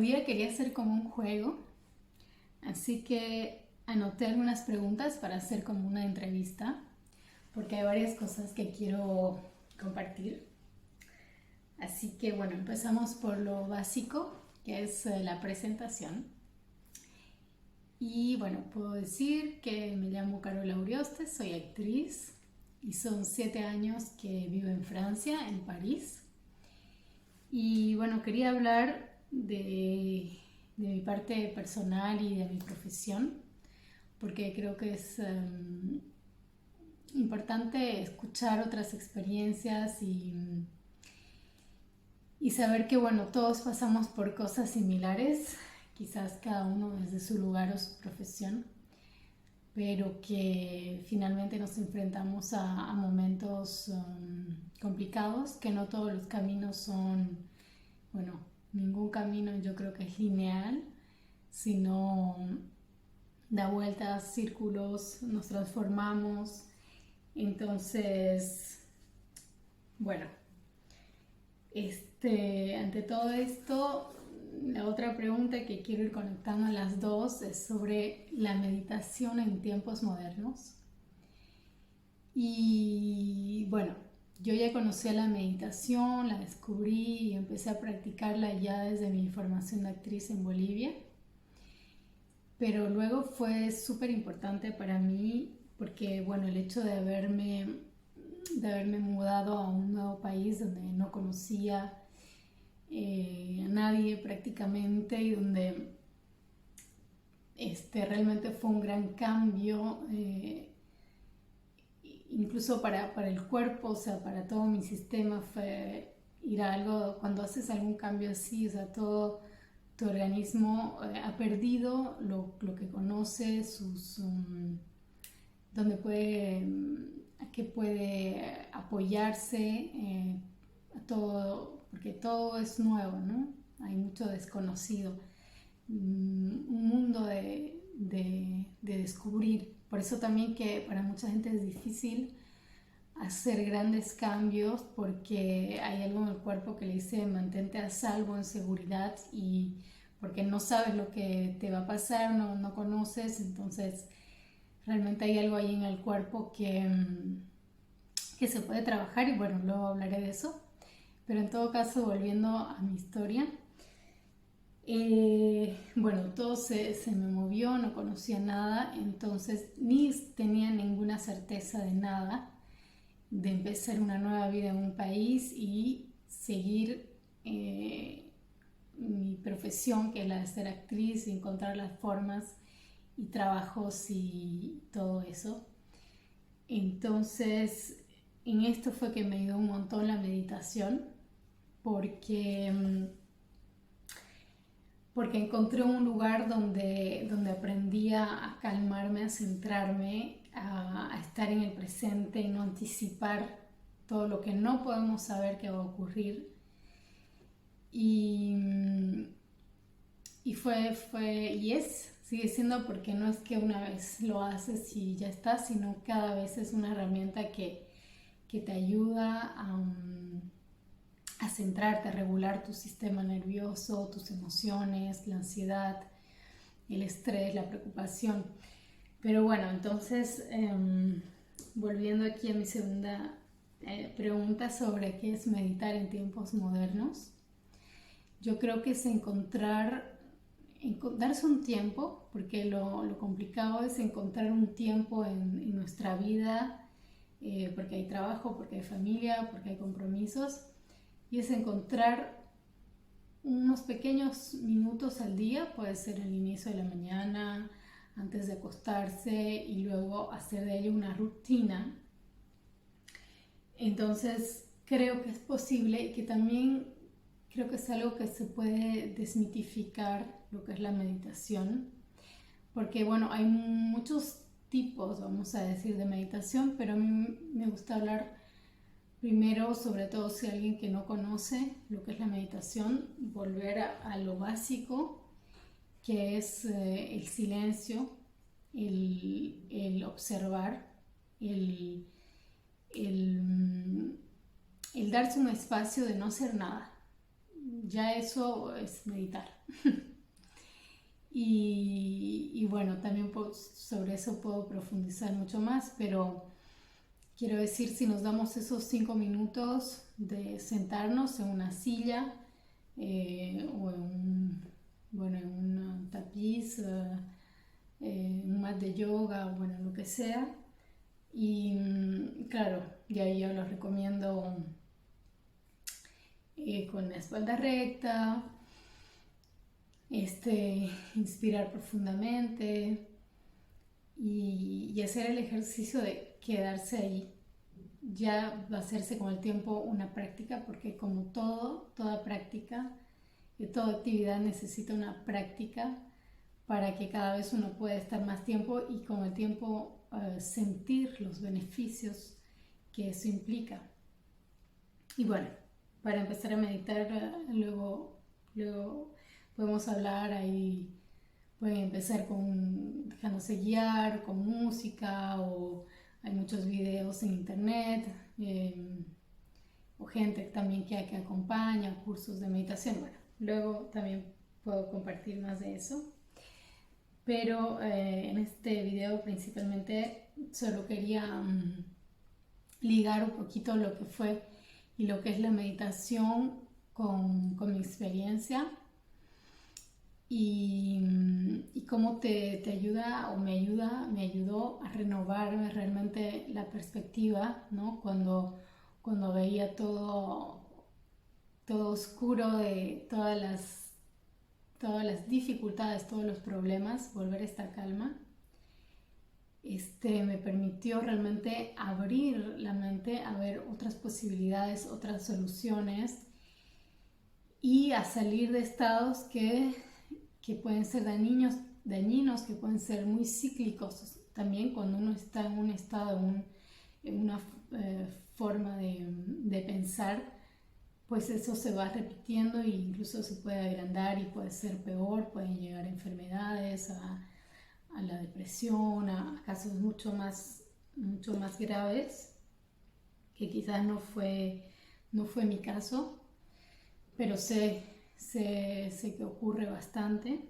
hoy día quería hacer como un juego, así que anoté algunas preguntas para hacer como una entrevista, porque hay varias cosas que quiero compartir. Así que bueno, empezamos por lo básico, que es la presentación. Y bueno, puedo decir que me llamo Carola Urioste, soy actriz y son 7 años que vivo en Francia, en París. Y bueno, quería hablar de mi parte personal y de mi profesión, porque creo que es importante escuchar otras experiencias y saber que bueno, todos pasamos por cosas similares, quizás cada uno desde su lugar o su profesión, pero que finalmente nos enfrentamos a momentos complicados, que no todos los caminos son, bueno, ningún camino yo creo que es lineal, sino da vueltas, círculos, nos transformamos. Entonces, bueno, ante todo esto, la otra pregunta que quiero ir conectando a las dos es sobre la meditación en tiempos modernos. Y bueno, yo ya conocía la meditación, la descubrí y empecé a practicarla ya desde mi formación de actriz en Bolivia. Pero luego fue súper importante para mí porque, bueno, el hecho de haberme mudado a un nuevo país donde no conocía a nadie prácticamente y donde realmente fue un gran cambio, incluso para el cuerpo, o sea, para todo mi sistema fue ir a algo, cuando haces algún cambio así, o sea, todo tu organismo ha perdido lo que conoce, donde puede, a qué puede apoyarse, todo, porque todo es nuevo, ¿no? Hay mucho desconocido, un mundo de descubrir. Por eso también que para mucha gente es difícil hacer grandes cambios porque hay algo en el cuerpo que le dice mantente a salvo, en seguridad, y porque no sabes lo que te va a pasar, no conoces, entonces realmente hay algo ahí en el cuerpo que se puede trabajar y bueno, luego hablaré de eso. Pero en todo caso, volviendo a mi historia, bueno, todo se me movió, no conocía nada, entonces ni tenía ninguna certeza de nada, de empezar una nueva vida en un país y seguir mi profesión, que es la de ser actriz, y encontrar las formas y trabajos y todo eso. Entonces, en esto fue que me ayudó un montón la meditación, porque encontré un lugar donde aprendí a calmarme, a centrarme, a estar en el presente y no anticipar todo lo que no podemos saber que va a ocurrir. Y sigue siendo, porque no es que una vez lo haces y ya está, sino cada vez es una herramienta que te ayuda a centrarte, a regular tu sistema nervioso, tus emociones, la ansiedad, el estrés, la preocupación. Pero bueno, entonces, volviendo aquí a mi segunda pregunta sobre qué es meditar en tiempos modernos, yo creo que es darse un tiempo, porque lo complicado es encontrar un tiempo en nuestra vida, porque hay trabajo, porque hay familia, porque hay compromisos, y es encontrar unos pequeños minutos al día, puede ser al inicio de la mañana, antes de acostarse, y luego hacer de ello una rutina. Entonces creo que es posible y que también creo que es algo que se puede desmitificar, lo que es la meditación, porque bueno, hay muchos tipos, vamos a decir, de meditación, pero a mí me gusta hablar primero, sobre todo si alguien que no conoce lo que es la meditación, volver a lo básico, que es el silencio, el observar, el, el darse un espacio de no hacer nada, ya eso es meditar. Y bueno, también sobre eso puedo profundizar mucho más, pero quiero decir, si nos damos esos 5 minutos de sentarnos en una silla o en un tapiz, un mat de yoga, bueno, lo que sea. Y claro, y ahí yo los recomiendo con la espalda recta, inspirar profundamente y hacer el ejercicio de quedarse ahí. Ya va a hacerse con el tiempo una práctica, porque como toda práctica, toda actividad necesita una práctica para que cada vez uno pueda estar más tiempo y con el tiempo sentir los beneficios que eso implica. Y bueno, para empezar a meditar, luego podemos hablar ahí, pueden empezar dejándose guiar con música, o hay muchos videos en internet, o gente también que acompaña, cursos de meditación. Bueno, luego también puedo compartir más de eso. Pero en este video principalmente solo quería ligar un poquito lo que fue y lo que es la meditación con mi experiencia y cómo te ayuda o me ayudó a renovarme realmente la perspectiva, ¿no? Cuando veía todo oscuro, de todas las dificultades, todos los problemas, volver a esta calma. Me permitió realmente abrir la mente a ver otras posibilidades, otras soluciones y a salir de estados que pueden ser dañinos, que pueden ser muy cíclicos. También cuando uno está en un estado, en una forma de pensar, pues eso se va repitiendo e incluso se puede agrandar y puede ser peor, pueden llegar a enfermedades, a la depresión, a casos mucho más graves, que quizás no fue mi caso, pero sé que ocurre bastante.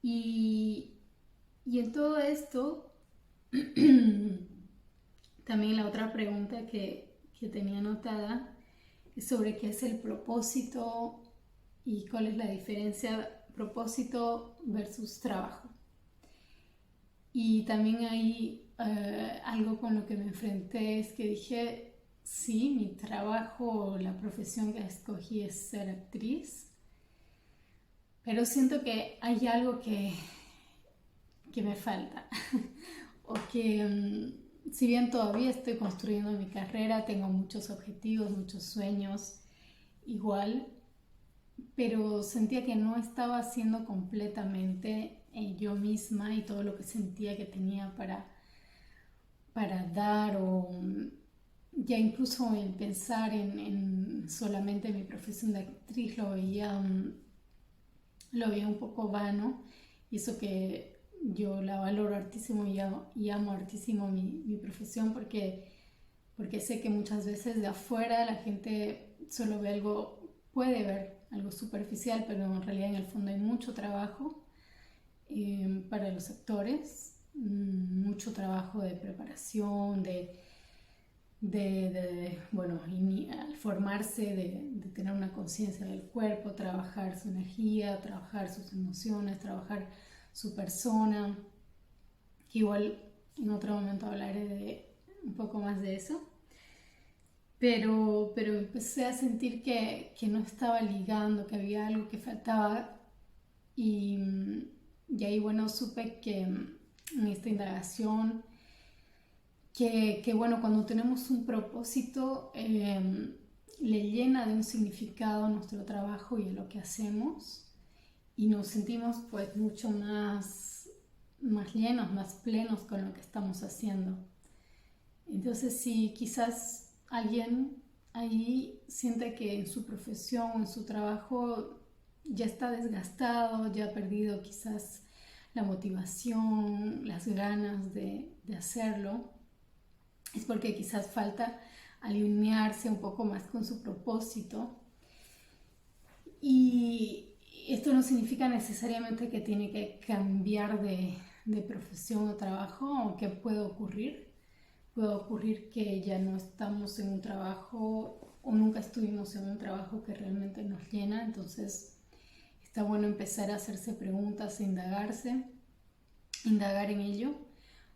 Y en todo esto, también la otra pregunta que tenía anotada es sobre qué es el propósito y cuál es la diferencia propósito versus trabajo. Y también hay algo con lo que me enfrenté, es que dije, sí, mi trabajo, la profesión que escogí es ser actriz, pero siento que hay algo que me falta. O que si bien todavía estoy construyendo mi carrera, tengo muchos objetivos, muchos sueños igual, pero sentía que no estaba siendo completamente yo misma y todo lo que sentía que tenía para dar, o ya incluso el pensar en solamente mi profesión de actriz lo veía un poco vano, y eso que yo la valoro hartísimo y amo hartísimo mi profesión, porque sé que muchas veces de afuera la gente solo puede ver algo superficial, pero en realidad en el fondo hay mucho trabajo para los actores, mucho trabajo de preparación, al formarse, de tener una conciencia del cuerpo, trabajar su energía, trabajar sus emociones, trabajar su persona, que igual en otro momento hablaré de un poco más de eso. Pero empecé a sentir que no estaba ligando, que había algo que faltaba, y ahí bueno, supe que en esta indagación que bueno, cuando tenemos un propósito le llena de un significado nuestro trabajo y lo que hacemos, y nos sentimos pues mucho más llenos, más plenos con lo que estamos haciendo. Entonces, si quizás alguien ahí siente que en su profesión, en su trabajo ya está desgastado, ya ha perdido quizás la motivación, las ganas de hacerlo, es porque quizás falta alinearse un poco más con su propósito. Y esto no significa necesariamente que tiene que cambiar de profesión o trabajo, aunque puede ocurrir. Puede ocurrir que ya no estamos en un trabajo o nunca estuvimos en un trabajo que realmente nos llena, entonces está bueno empezar a hacerse preguntas e indagar en ello,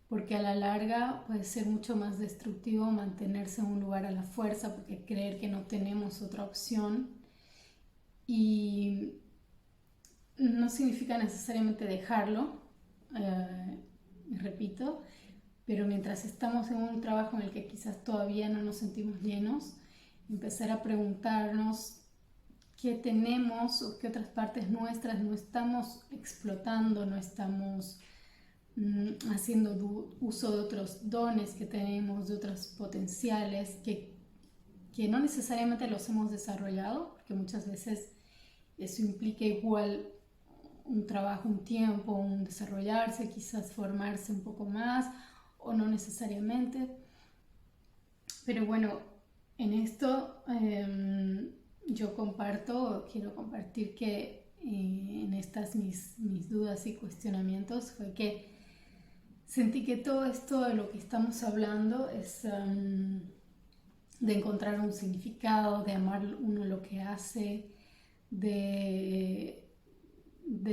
porque a la larga puede ser mucho más destructivo mantenerse en un lugar a la fuerza, porque creer que no tenemos otra opción, y no significa necesariamente dejarlo, repito, pero mientras estamos en un trabajo en el que quizás todavía no nos sentimos llenos, empezar a preguntarnos qué tenemos o qué otras partes nuestras no estamos explotando, no estamos haciendo uso de otros dones que tenemos, de otros potenciales que no necesariamente los hemos desarrollado, porque muchas veces eso implica igual un trabajo, un tiempo, un desarrollarse, quizás formarse un poco más o no necesariamente. Pero bueno, en esto yo quiero compartir que en estas mis dudas y cuestionamientos fue que sentí que todo esto de lo que estamos hablando es de encontrar un significado, de amar uno lo que hace, de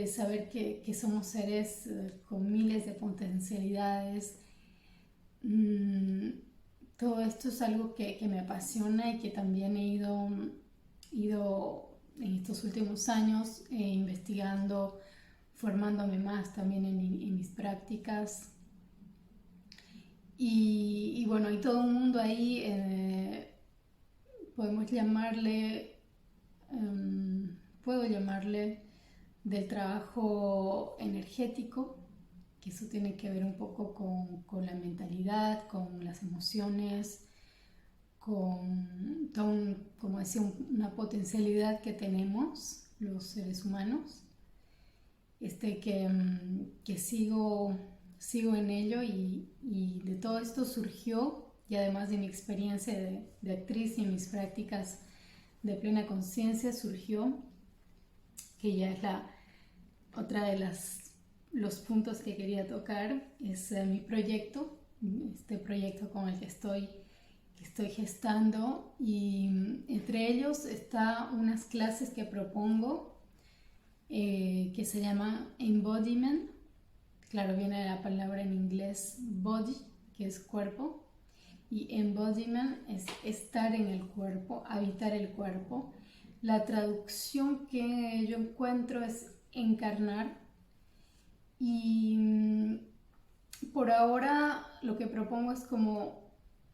saber que somos seres con miles de potencialidades. Todo esto es algo que me apasiona y que también he ido en estos últimos años investigando, formándome más también en mis prácticas. Y bueno, hay todo un mundo ahí, podemos llamarle, puedo llamarle del trabajo energético, que eso tiene que ver un poco con la mentalidad, con las emociones, con como decía, una potencialidad que tenemos los seres humanos, que sigo en ello y de todo esto surgió, y además de mi experiencia de actriz y mis prácticas de plena conciencia, surgió, que ya es otra de los puntos que quería tocar, es mi proyecto, este proyecto con el que estoy gestando, y entre ellos está unas clases que propongo que se llaman Embodiment. Claro, viene de la palabra en inglés body, que es cuerpo, y embodiment es estar en el cuerpo, habitar el cuerpo. La traducción que yo encuentro es encarnar, y por ahora lo que propongo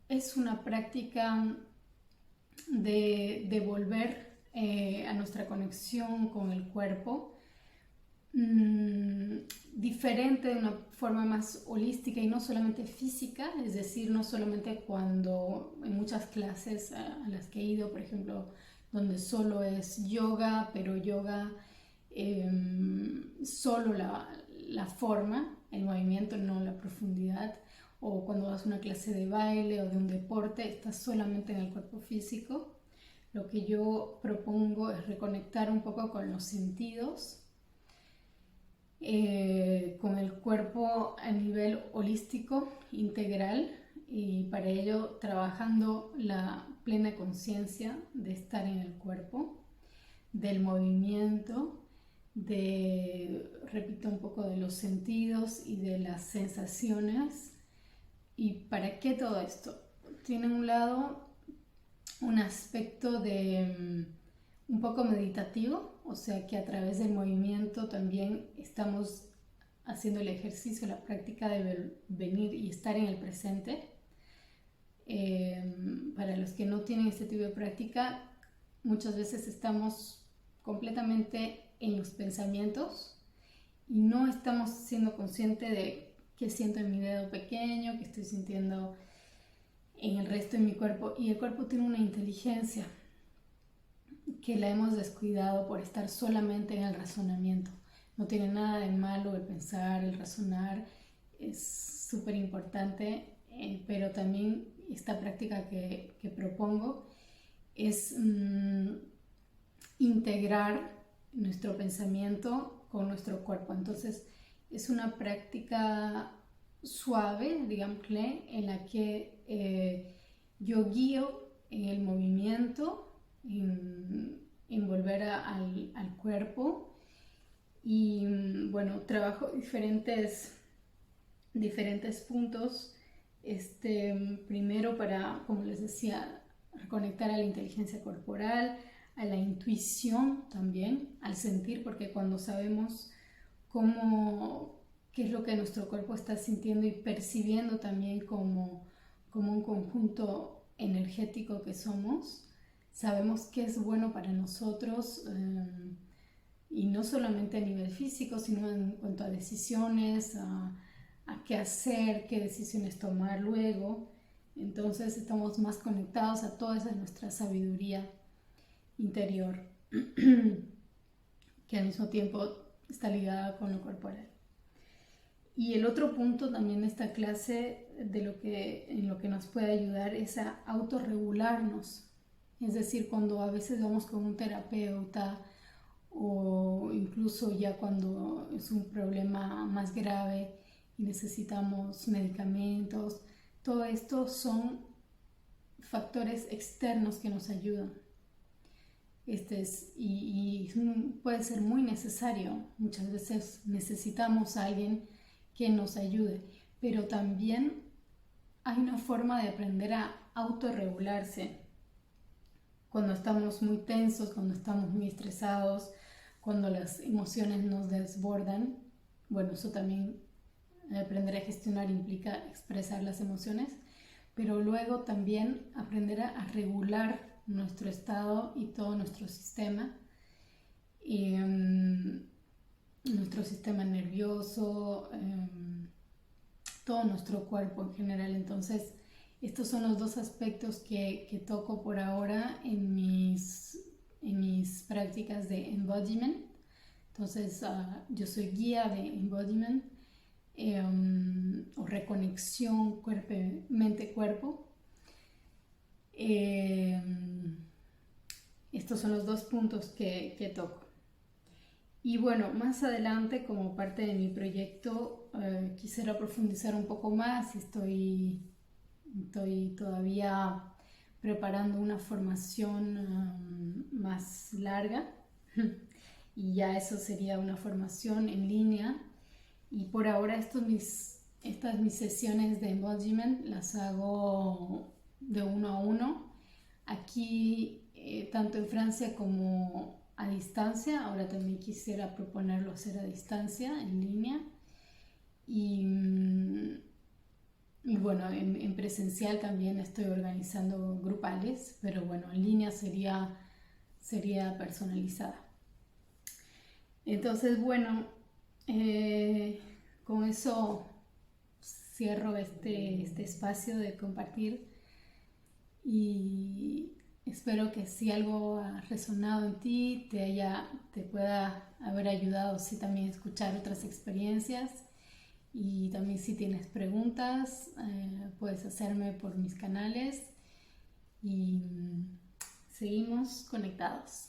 es una práctica de volver a nuestra conexión con el cuerpo, diferente, de una forma más holística y no solamente física, es decir, no solamente cuando en muchas clases a las que he ido, por ejemplo, donde solo es yoga, pero yoga solo la forma, el movimiento, no la profundidad, o cuando vas a una clase de baile o de un deporte, estás solamente en el cuerpo físico. Lo que yo propongo es reconectar un poco con los sentidos, con el cuerpo a nivel holístico, integral, y para ello trabajando la plena conciencia de estar en el cuerpo, del movimiento, repito, un poco de los sentidos y de las sensaciones. ¿Y para qué todo esto? Tiene un lado un aspecto de un poco meditativo, o sea que a través del movimiento también estamos haciendo el ejercicio, la práctica de venir y estar en el presente. Para los que no tienen este tipo de práctica, muchas veces estamos completamente en los pensamientos y no estamos siendo conscientes de qué siento en mi dedo pequeño, qué estoy sintiendo en el resto de mi cuerpo. Y el cuerpo tiene una inteligencia que la hemos descuidado por estar solamente en el razonamiento. No tiene nada de malo el pensar, el razonar, es súper importante, pero también esta práctica que propongo es integrar nuestro pensamiento con nuestro cuerpo. Entonces es una práctica suave, digámosle, en la que yo guío en el movimiento, en volver al cuerpo y bueno, trabajo diferentes puntos. Primero para, como les decía, reconectar a la inteligencia corporal, a la intuición también, al sentir, porque cuando sabemos qué es lo que nuestro cuerpo está sintiendo y percibiendo también como un conjunto energético que somos, sabemos qué es bueno para nosotros, y no solamente a nivel físico, sino en cuanto a decisiones, a qué hacer, qué decisiones tomar luego. Entonces estamos más conectados a toda esa nuestra sabiduría interior que al mismo tiempo está ligada con lo corporal. Y el otro punto también de esta clase en lo que nos puede ayudar es a autorregularnos. Es decir, cuando a veces vamos con un terapeuta o incluso ya cuando es un problema más grave y necesitamos medicamentos, todo esto son factores externos que nos ayudan. Y puede ser muy necesario. Muchas veces necesitamos a alguien que nos ayude, pero también hay una forma de aprender a autorregularse. Cuando estamos muy tensos, cuando estamos muy estresados, cuando las emociones nos desbordan, bueno, eso también, aprender a gestionar implica expresar las emociones, pero luego también aprender a regular nuestro estado y todo nuestro sistema, nuestro sistema nervioso, todo nuestro cuerpo en general. Entonces, estos son los dos aspectos que toco por ahora en mis prácticas de embodiment. Entonces, yo soy guía de embodiment, o reconexión mente-cuerpo. Estos son los dos puntos que toco. Y bueno, más adelante, como parte de mi proyecto, quisiera profundizar un poco más. Estoy todavía preparando una formación más larga y ya eso sería una formación en línea. Y por ahora estas mis sesiones de embodiment las hago de 1 a 1 aquí, tanto en Francia como a distancia. Ahora también quisiera proponerlo hacer a distancia, en línea. Y bueno, en presencial también estoy organizando grupales, pero bueno, en línea sería personalizada. Entonces, bueno, con eso cierro este espacio de compartir y espero que si algo ha resonado en ti, te pueda haber ayudado, sí, también escuchar otras experiencias. Y también si tienes preguntas, puedes hacerme por mis canales y seguimos conectados.